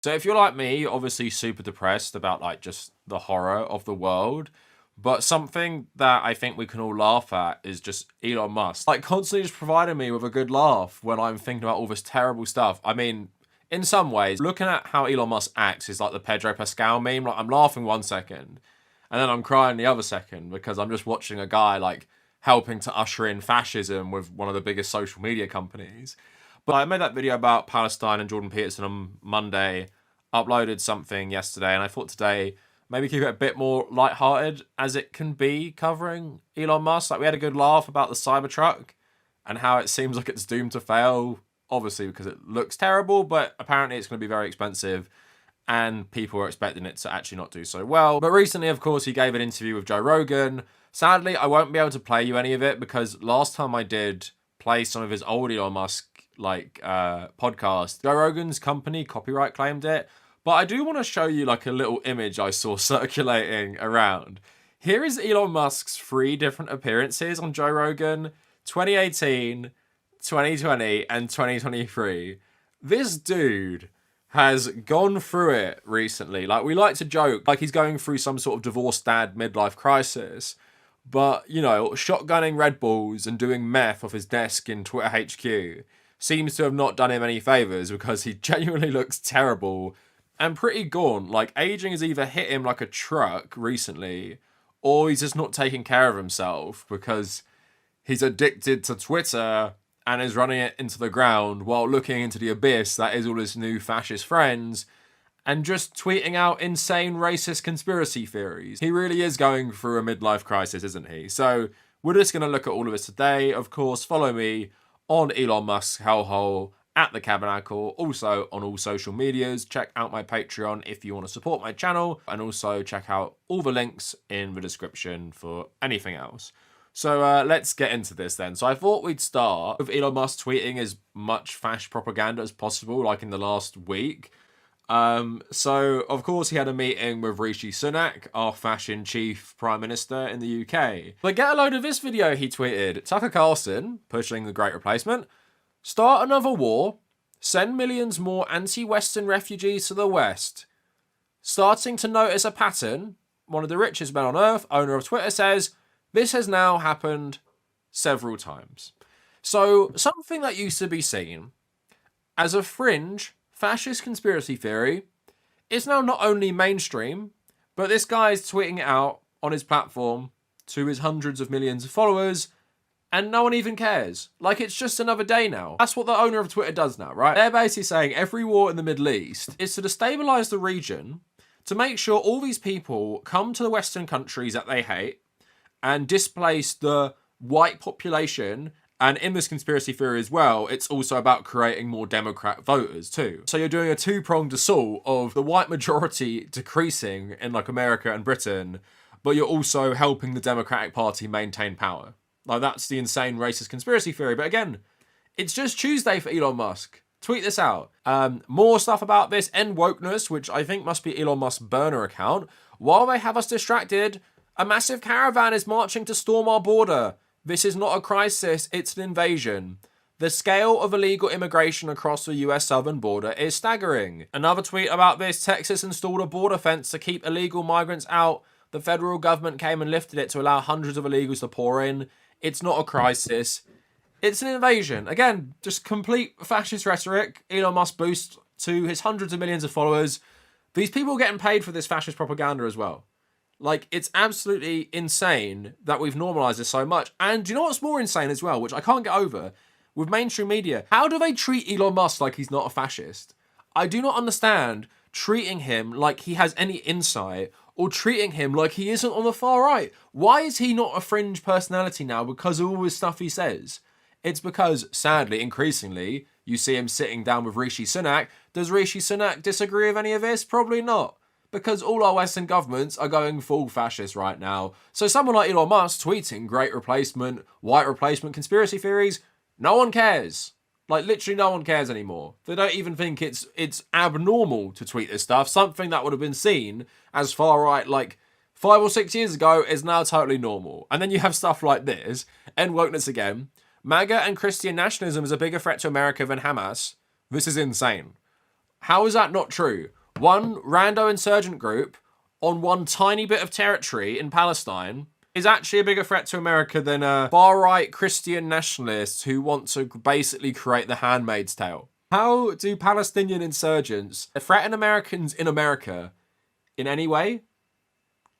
So if you're like me, you're obviously super depressed about like just the horror of the world. But something that I think we can all laugh at is just Elon Musk. Like constantly just providing me with a good laugh when I'm thinking about all this terrible stuff. I mean, in some ways, looking at how Elon Musk acts is like the Pedro Pascal meme. Like I'm laughing 1 second and then I'm crying the other second because I'm just watching a guy like helping to usher in fascism with one of the biggest social media companies. But I made that video about Palestine and Jordan Peterson on Monday, uploaded something yesterday, and I thought today maybe keep it a bit more lighthearted as it can be covering Elon Musk. Like we had a good laugh about the Cybertruck and how it seems like it's doomed to fail, obviously because it looks terrible, but apparently it's going to be very expensive and people are expecting it to actually not do so well. But recently, of course, he gave an interview with Joe Rogan. Sadly, I won't be able to play you any of it because last time I did play some of his old Elon Musk podcast, Joe Rogan's company copyright claimed it. But I do want to show you like a little image I saw circulating around. Here is Elon Musk's 3 different appearances on Joe Rogan, 2018, 2020, and 2023. This dude has gone through it recently. Like we like to joke, like he's going through some sort of divorced dad midlife crisis. But, you know, shotgunning Red Bulls and doing meth off his desk in Twitter HQ seems to have not done him any favours because he genuinely looks terrible and pretty gaunt. Like, aging has either hit him like a truck recently or he's just not taking care of himself because he's addicted to Twitter and is running it into the ground while looking into the abyss that is all his new fascist friends and just tweeting out insane racist conspiracy theories. He really is going through a midlife crisis, isn't he? So we're just going to look at all of this today. Of course, follow me on Elon Musk's hellhole at the Kavernacle, also on all social medias. Check out my Patreon if you want to support my channel, and also check out all the links in the description for anything else. So let's get into this then. So I thought we'd start with Elon Musk tweeting as much fash propaganda as possible, like in the last week. So of course he had a meeting with Rishi Sunak, our fashion chief prime minister in the UK. But get a load of this video he tweeted. Tucker Carlson, pushing the Great Replacement. Start another war. Send millions more anti-Western refugees to the West. Starting to notice a pattern. One of the richest men on earth, owner of Twitter, says, this has now happened several times. So something that used to be seen as a fringe fascist conspiracy theory is now not only mainstream, but this guy is tweeting it out on his platform to his hundreds of millions of followers, and no one even cares. Like, it's just another day now. That's what the owner of Twitter does now, right? They're basically saying every war in the Middle East is to destabilize the region, to make sure all these people come to the Western countries that they hate and displace the white population. And in this conspiracy theory as well, it's also about creating more Democrat voters too. So you're doing a 2-pronged assault of the white majority decreasing in like America and Britain, but you're also helping the Democratic Party maintain power. Like that's the insane racist conspiracy theory. But again, it's just Tuesday for Elon Musk. Tweet this out. More stuff about this. End wokeness, which I think must be Elon Musk's burner account. While they have us distracted, a massive caravan is marching to storm our border. This is not a crisis, it's an invasion. The scale of illegal immigration across the US southern border is staggering. Another tweet about this, Texas installed a border fence to keep illegal migrants out. The federal government came and lifted it to allow hundreds of illegals to pour in. It's not a crisis, it's an invasion. Again, just complete fascist rhetoric. Elon Musk boost to his hundreds of millions of followers. These people are getting paid for this fascist propaganda as well. Like, it's absolutely insane that we've normalised this so much. And do you know what's more insane as well, which I can't get over? With mainstream media, how do they treat Elon Musk like he's not a fascist? I do not understand treating him like he has any insight or treating him like he isn't on the far right. Why is he not a fringe personality now because of all this stuff he says? It's because, sadly, increasingly, you see him sitting down with Rishi Sunak. Does Rishi Sunak disagree with any of this? Probably not. Because all our Western governments are going full fascist right now. So someone like Elon Musk tweeting Great Replacement, White Replacement conspiracy theories, no one cares. Like, literally no one cares anymore. They don't even think it's abnormal to tweet this stuff. Something that would have been seen as far right like 5 or 6 years ago is now totally normal. And then you have stuff like this, end wokeness again. MAGA and Christian nationalism is a bigger threat to America than Hamas. This is insane. How is that not true? One rando insurgent group on one tiny bit of territory in Palestine is actually a bigger threat to America than far-right Christian nationalists who want to basically create the Handmaid's Tale. How do Palestinian insurgents threaten Americans in America in any way?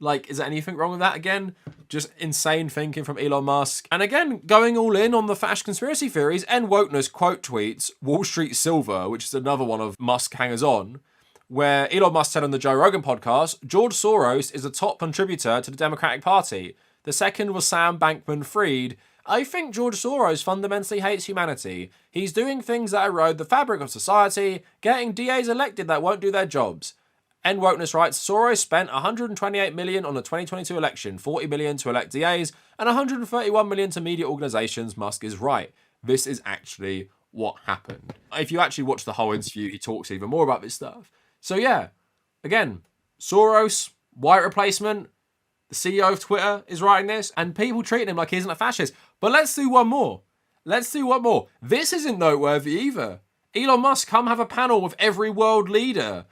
Like, is there anything wrong with that again? Just insane thinking from Elon Musk. And again, going all in on the fascist conspiracy theories and wokeness quote tweets Wall Street Silver, which is another one of Musk hangers-on, where Elon Musk said on the Joe Rogan podcast, George Soros is the top contributor to the Democratic Party. The second was Sam Bankman-Fried. I think George Soros fundamentally hates humanity. He's doing things that erode the fabric of society, getting DAs elected that won't do their jobs. End wokeness writes, Soros spent $128 million on the 2022 election, $40 million to elect DAs, and $131 million to media organizations. Musk is right. This is actually what happened. If you actually watch the whole interview, he talks even more about this stuff. So yeah, again, Soros, white replacement, the CEO of Twitter is writing this, and people treating him like he isn't a fascist. But let's do one more. This isn't noteworthy either. Elon Musk come have a panel with every world leader.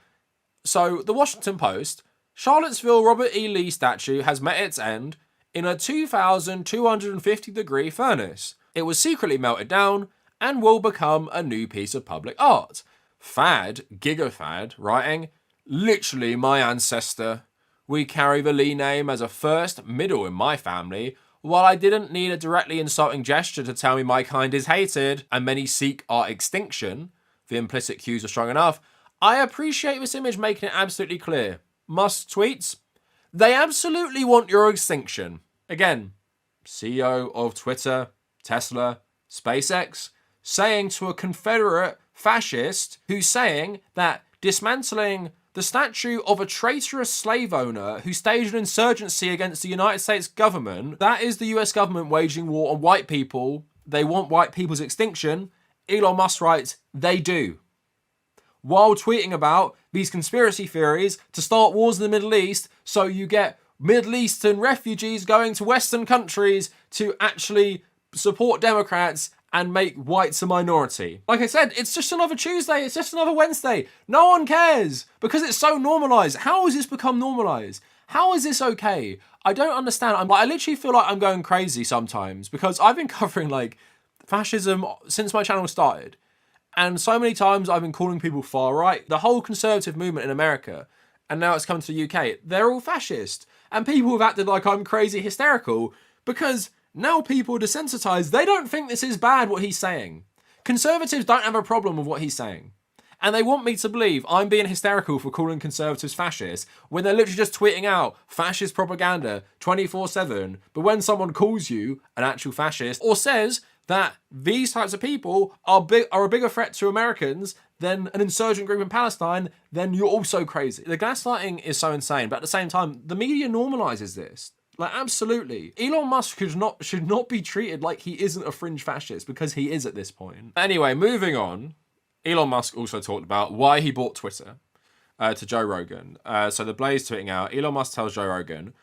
So, the Washington Post, Charlottesville Robert E. Lee statue has met its end in a 2,250 degree furnace. It was secretly melted down and will become a new piece of public art. Fad, GigaFad, writing, literally my ancestor. We carry the Lee name as a first middle in my family. While I didn't need a directly insulting gesture to tell me my kind is hated and many seek our extinction, the implicit cues are strong enough, I appreciate this image making it absolutely clear. Musk tweets, they absolutely want your extinction. Again, CEO of Twitter, Tesla, SpaceX, saying to a Confederate fascist who's saying that dismantling the statue of a traitorous slave owner who staged an insurgency against the United States government, that is the US government waging war on white people. They want white people's extinction. Elon Musk writes, they do. While tweeting about these conspiracy theories to start wars in the Middle East, so you get Middle Eastern refugees going to Western countries to actually support Democrats and make whites a minority. Like I said, it's just another Tuesday, it's just another Wednesday. No one cares because it's so normalized. How has this become normalized? How is this okay? I don't understand. I literally feel like I'm going crazy sometimes because I've been covering like fascism since my channel started. And so many times I've been calling people far right. The whole conservative movement in America, and now it's come to the UK, they're all fascist. And people have acted like I'm crazy hysterical because now people are desensitized. They don't think this is bad, what he's saying. Conservatives don't have a problem with what he's saying. And they want me to believe I'm being hysterical for calling conservatives fascists when they're literally just tweeting out fascist propaganda 24/7. But when someone calls you an actual fascist or says that these types of people are a bigger threat to Americans than an insurgent group in Palestine, then you're also crazy. The gaslighting is so insane, but at the same time, the media normalizes this. Like, absolutely. Elon Musk should not be treated like he isn't a fringe fascist, because he is at this point. Anyway, moving on. Elon Musk also talked about why he bought Twitter to Joe Rogan. So the Blaze tweeting out, Elon Musk tells Joe Rogan,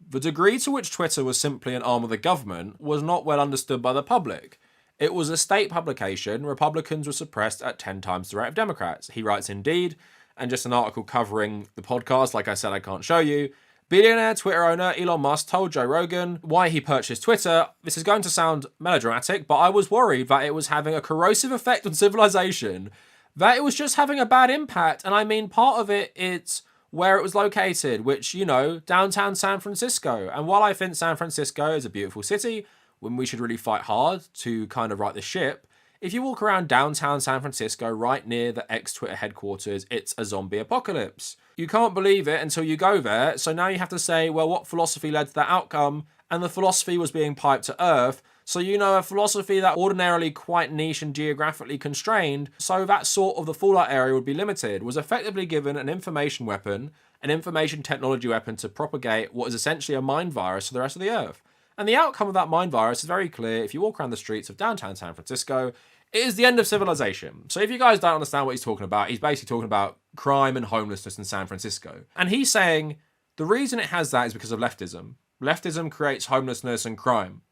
the degree to which Twitter was simply an arm of the government was not well understood by the public. It was a state publication. Republicans were suppressed at 10 times the rate of Democrats. He writes, indeed, and just an article covering the podcast, like I said, I can't show you. Billionaire Twitter owner Elon Musk told Joe Rogan why he purchased Twitter. This is going to sound melodramatic, but I was worried that it was having a corrosive effect on civilization, that it was just having a bad impact. And I mean, part of it's where it was located, which, you know, downtown San Francisco. And while I think San Francisco is a beautiful city, when we should really fight hard to kind of right the ship, if you walk around downtown San Francisco, right near the ex-Twitter headquarters, it's a zombie apocalypse. You can't believe it until you go there, so now you have to say, well, what philosophy led to that outcome? And the philosophy was being piped to Earth, so you know a philosophy that ordinarily quite niche and geographically constrained, so that sort of the fallout area would be limited, was effectively given an information weapon, an information technology weapon to propagate what is essentially a mind virus to the rest of the Earth. And the outcome of that mind virus is very clear. If you walk around the streets of downtown San Francisco, it is the end of civilization. So if you guys don't understand what he's talking about, he's basically talking about crime and homelessness in San Francisco. And he's saying the reason it has that is because of leftism. Leftism creates homelessness and crime.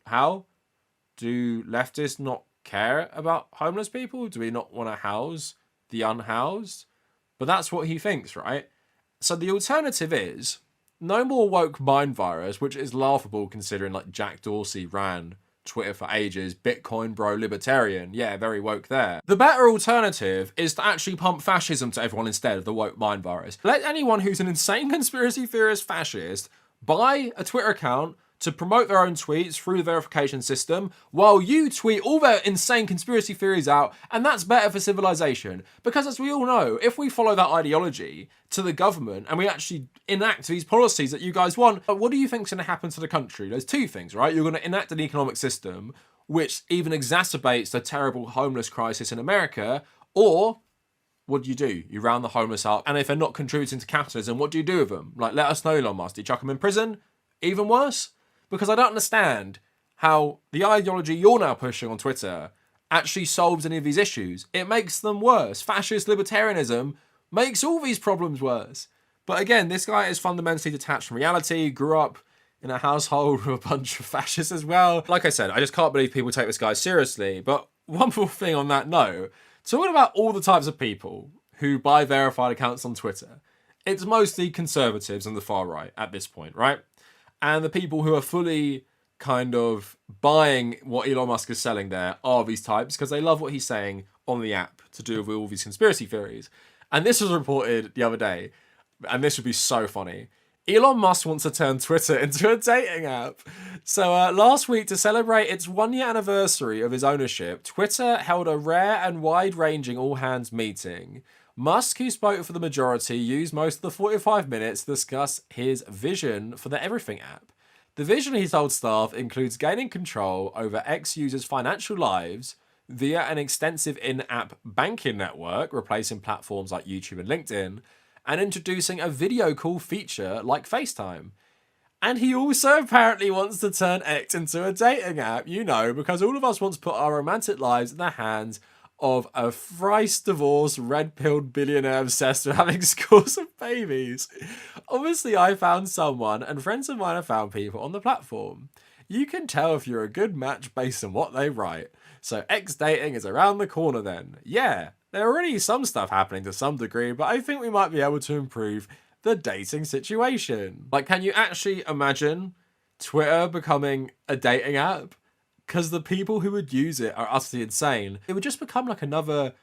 How? Do leftists not care about homeless people? Do we not want to house the unhoused. But that's what he thinks, right? So the alternative is no more woke mind virus, which is laughable considering like Jack Dorsey ran Twitter for ages, Bitcoin bro libertarian, yeah, very woke there. The better alternative is to actually pump fascism to everyone instead of the woke mind virus. Let anyone who's an insane conspiracy theorist fascist buy a Twitter account to promote their own tweets through the verification system while you tweet all their insane conspiracy theories out, and that's better for civilization. Because as we all know, if we follow that ideology to the government and we actually enact these policies that you guys want, what do you think's going to happen to the country? There's two things, right? You're going to enact an economic system which even exacerbates the terrible homeless crisis in America, or what do? You round the homeless up, and if they're not contributing to capitalism, what do you do with them? Like, let us know, Elon Musk. Do you chuck them in prison? Even worse? Because I don't understand how the ideology you're now pushing on Twitter actually solves any of these issues. It makes them worse. Fascist libertarianism makes all these problems worse. But again, this guy is fundamentally detached from reality, grew up in a household with a bunch of fascists as well. Like I said, I just can't believe people take this guy seriously. But one more thing on that note, talking about all the types of people who buy verified accounts on Twitter, it's mostly conservatives and the far right at this point, right? And the people who are fully kind of buying what Elon Musk is selling there are these types because they love what he's saying on the app to do with all these conspiracy theories. And this was reported the other day, and this would be so funny. Elon Musk wants to turn Twitter into a dating app. So last week, to celebrate its 1-year anniversary of his ownership, Twitter held a rare and wide-ranging all-hands meeting. Musk, who spoke for the majority, used most of the 45 minutes to discuss his vision for the Everything app. The vision, he told staff, includes gaining control over X users' financial lives via an extensive in-app banking network, replacing platforms like YouTube and LinkedIn, and introducing a video call feature like FaceTime. And he also apparently wants to turn X into a dating app, because all of us want to put our romantic lives in the hands of a thrice-divorced, red-pilled billionaire obsessed with having scores of babies. Obviously, I found someone, and friends of mine have found people on the platform. You can tell if you're a good match based on what they write. So X dating is around the corner then. Yeah, there already is some stuff happening to some degree, but I think we might be able to improve the dating situation. Like, can you actually imagine Twitter becoming a dating app? Because the people who would use it are utterly insane. It would just become like another,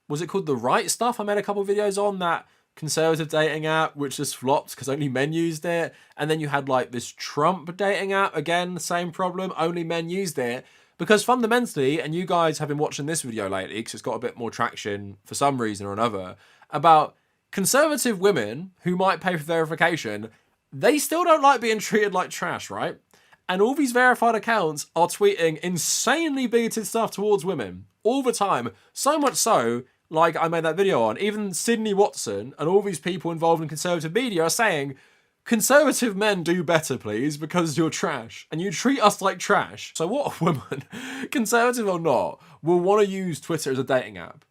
was it called The Right Stuff? I made a couple of videos on that conservative dating app, which just flopped because only men used it. And then you had like this Trump dating app, again, the same problem, only men used it. Because fundamentally, and you guys have been watching this video lately, because it's got a bit more traction for some reason or another, about conservative women who might pay for verification, they still don't like being treated like trash, right? And all these verified accounts are tweeting insanely bigoted stuff towards women all the time. So much so, like I made that video on, even Sydney Watson and all these people involved in conservative media are saying, conservative men do better, please, because you're trash. And you treat us like trash. So what woman, conservative or not, will want to use Twitter as a dating app?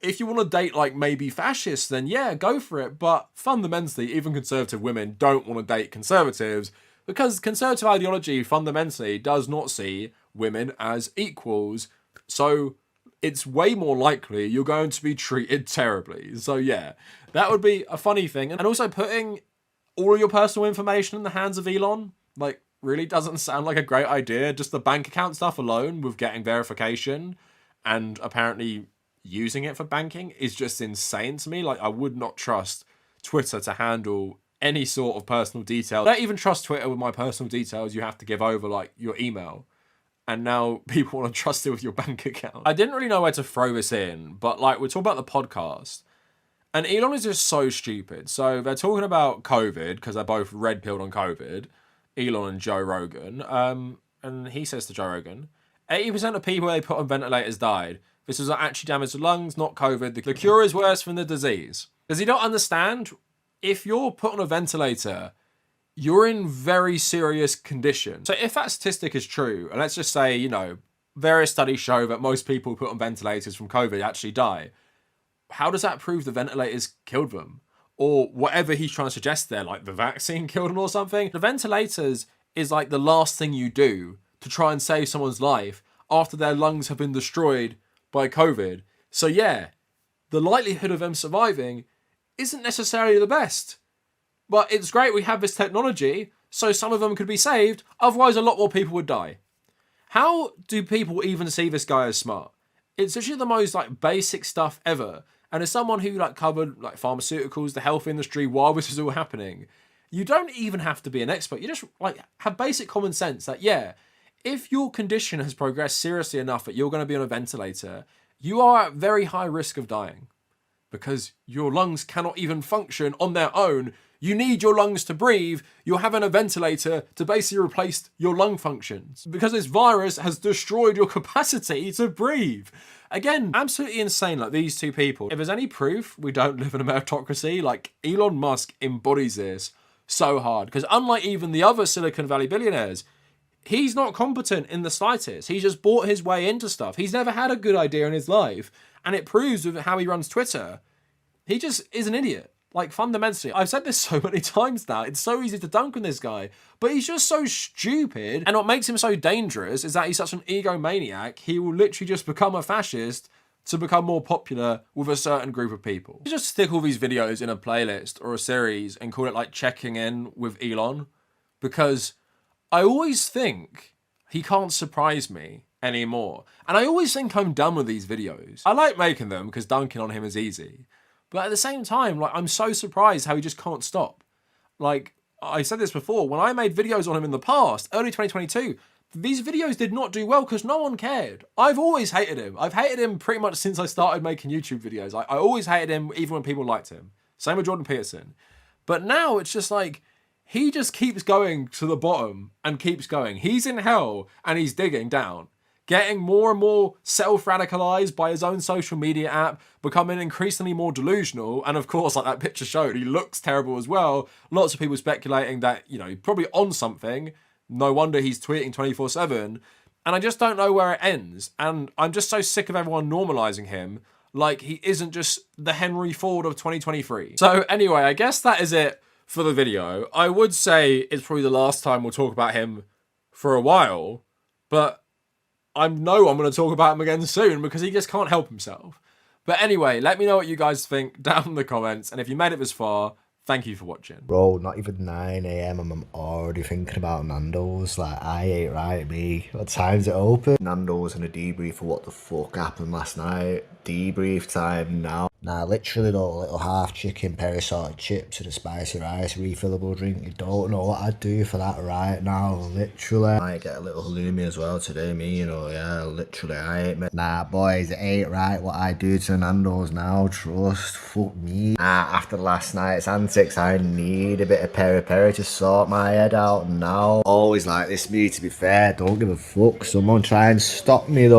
If you want to date like maybe fascists, then yeah, go for it. But fundamentally, even conservative women don't want to date conservatives, because conservative ideology fundamentally does not see women as equals. So it's way more likely you're going to be treated terribly. So yeah, that would be a funny thing. And also putting all of your personal information in the hands of Elon, like, really doesn't sound like a great idea. Just the bank account stuff alone with getting verification and apparently using it for banking is just insane to me. Like, I would not trust Twitter to handle any sort of personal detail. I don't even trust Twitter with my personal details. You have to give over like your email. And now people want to trust it with your bank account. I didn't really know where to throw this in, but like, we're talking about the podcast. And Elon is just so stupid. So they're talking about COVID because they're both red-pilled on COVID. Elon and Joe Rogan. And he says to Joe Rogan, 80% of people they put on ventilators died. This was actually damage to lungs, not COVID. The cure is worse than the disease. Does he not understand? If you're put on a ventilator, you're in very serious condition. So if that statistic is true, and let's just say, various studies show that most people put on ventilators from COVID actually die, how does that prove the ventilators killed them? Or whatever he's trying to suggest there, like the vaccine killed them or something. The ventilators is like the last thing you do to try and save someone's life after their lungs have been destroyed by COVID. So yeah, the likelihood of them surviving isn't necessarily the best. But it's great we have this technology, so some of them could be saved, otherwise a lot more people would die. How do people even see this guy as smart? It's actually the most like basic stuff ever. And as someone who like covered like pharmaceuticals, the health industry while this was all happening, you don't even have to be an expert. You just like have basic common sense that yeah, if your condition has progressed seriously enough that you're going to be on a ventilator, you are at very high risk of dying because your lungs cannot even function on their own. You need your lungs to breathe. You're having a ventilator to basically replace your lung functions because this virus has destroyed your capacity to breathe. Again, absolutely insane, like these two people. If there's any proof we don't live in a meritocracy, like Elon Musk embodies this so hard. Because unlike even the other Silicon Valley billionaires, he's not competent in the slightest. He's just bought his way into stuff. He's never had a good idea in his life. And it proves with how he runs Twitter. He just is an idiot. Like, fundamentally, I've said this so many times now, it's so easy to dunk on this guy, but he's just so stupid, and what makes him so dangerous is that he's such an egomaniac, he will literally just become a fascist to become more popular with a certain group of people. You just stick all these videos in a playlist or a series and call it, like, checking in with Elon, because I always think he can't surprise me anymore, and I always think I'm done with these videos. I like making them because dunking on him is easy. But at the same time, like, I'm so surprised how he just can't stop. Like, I said this before, when I made videos on him in the past, early 2022, these videos did not do well because no one cared. I've always hated him. I've hated him pretty much since I started making YouTube videos. I always hated him even when people liked him. Same with Jordan Peterson. But now it's just like, he just keeps going to the bottom and keeps going. He's in hell and he's digging down. Getting more and more self-radicalized by his own social media app, becoming increasingly more delusional, and of course, like that picture showed, he looks terrible as well. Lots of people speculating that, you know, probably on something. No wonder he's tweeting 24/7. And I just don't know where it ends. And I'm just so sick of everyone normalizing him like he isn't just the Henry Ford of 2023. So anyway, I guess that is it for the video. I would say it's probably the last time we'll talk about him for a while, but I know I'm going to talk about him again soon because he just can't help himself. But anyway, let me know what you guys think down in the comments. And if you made it this far, thank you for watching. Bro, not even 9 AM and I'm already thinking about Nando's. Like, I ain't right, me. What time's it open? Nando's and a debrief for what the fuck happened last night. Debrief time now. Nah, literally though, little half chicken, peri salted chips and a spicy rice, refillable drink. You don't know what I'd do for that right now, literally. Might get a little halloumi as well today, me, you know, yeah, literally, I ain't. Nah, boys, it ain't right what I do to Nando's now, trust, fuck me. After last night's antics, I need a bit of peri-peri to sort my head out now. Always like this, me, to be fair, don't give a fuck. Someone try and stop me though.